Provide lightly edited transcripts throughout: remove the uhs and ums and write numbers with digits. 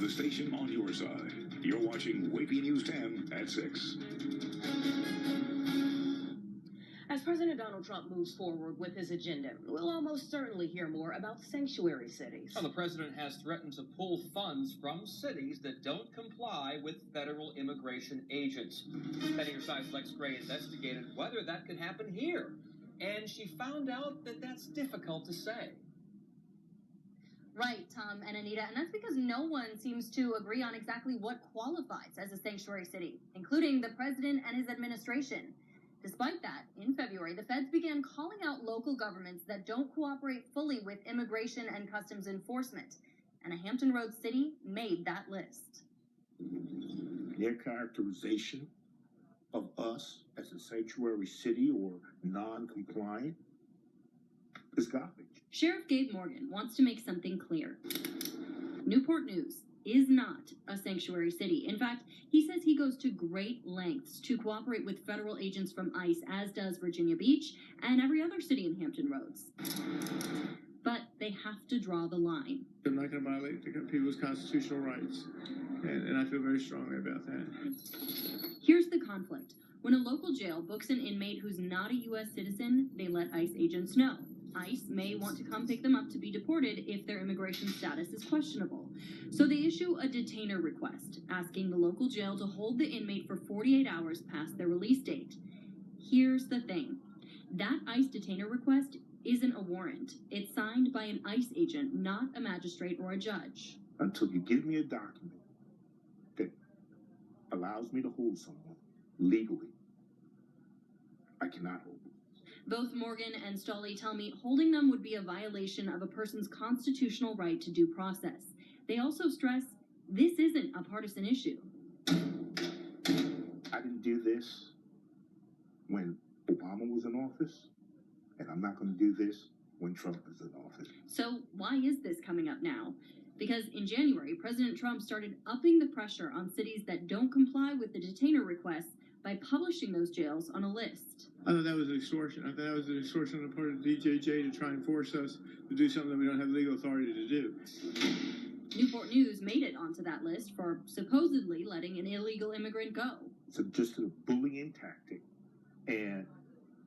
the station on your side. You're watching Wavy News 10 at 6. As President Donald Trump moves forward with his agenda, we'll almost certainly hear more about sanctuary cities. Well, the president has threatened to pull funds from cities that don't comply with federal immigration agents. Your Side's Lex Gray investigated whether that could happen here, and she found out that that's difficult to say. Right, Tom and Anita, and that's because no one seems to agree on exactly what qualifies as a sanctuary city, including the president and his administration. Despite that, in February, the feds began calling out local governments that don't cooperate fully with immigration and customs enforcement, and a Hampton Roads city made that list. Their characterization of us as a sanctuary city or non-compliant is garbage. Sheriff Gabe Morgan wants to make something clear. Newport News is not a sanctuary city. In fact, he says he goes to great lengths to cooperate with federal agents from ICE, as does Virginia Beach and every other city in Hampton Roads. But they have to draw the line. They're not going to violate people's constitutional rights, and I feel very strongly about that. Here's the conflict. When a local jail books an inmate who's not a U.S. citizen, they let ICE agents know. ICE may want to come pick them up to be deported if their immigration status is questionable. So they issue a detainer request, asking the local jail to hold the inmate for 48 hours past their release date. Here's the thing. That ICE detainer request isn't a warrant. It's signed by an ICE agent, not a magistrate or a judge. Until you give me a document that allows me to hold someone legally, I cannot hold them. Both Morgan and Stolle tell me holding them would be a violation of a person's constitutional right to due process. They also stress this isn't a partisan issue. I didn't do this when Obama was in office, and I'm not going to do this when Trump is in office. So why is this coming up now? Because in January, President Trump started upping the pressure on cities that don't comply with the detainer requests by publishing those jails on a list. I thought that was extortion. I thought that was an extortion on the part of the DJJ to try and force us to do something that we don't have legal authority to do. Newport News made it onto that list for supposedly letting an illegal immigrant go. It's just a bullying tactic, and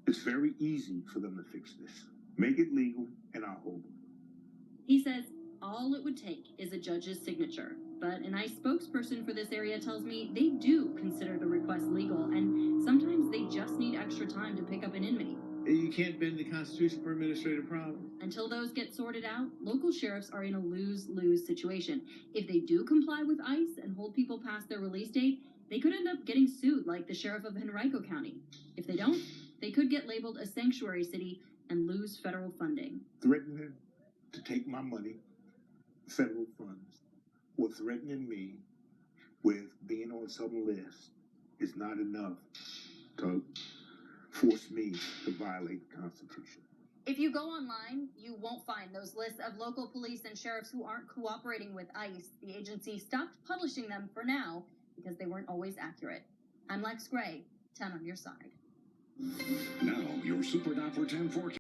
it's very easy for them to fix this. Make it legal, and I'll hold them. He says all it would take is a judge's signature. But an ICE spokesperson for this area tells me they do consider the request legal, and sometimes they just need extra time to pick up an inmate. You can't bend the Constitution for administrative problems. Until those get sorted out, local sheriffs are in a lose-lose situation. If they do comply with ICE and hold people past their release date, they could end up getting sued like the sheriff of Henrico County. If they don't, they could get labeled a sanctuary city and lose federal funding. Threatening to take my money, federal funds, or threatening me with being on some list is not enough to force me to violate the Constitution. If you go online, you won't find those lists of local police and sheriffs who aren't cooperating with ICE. The agency stopped publishing them for now because they weren't always accurate. I'm Lex Gray, 10 on your side. Now, your Super Doppler 10 forecast.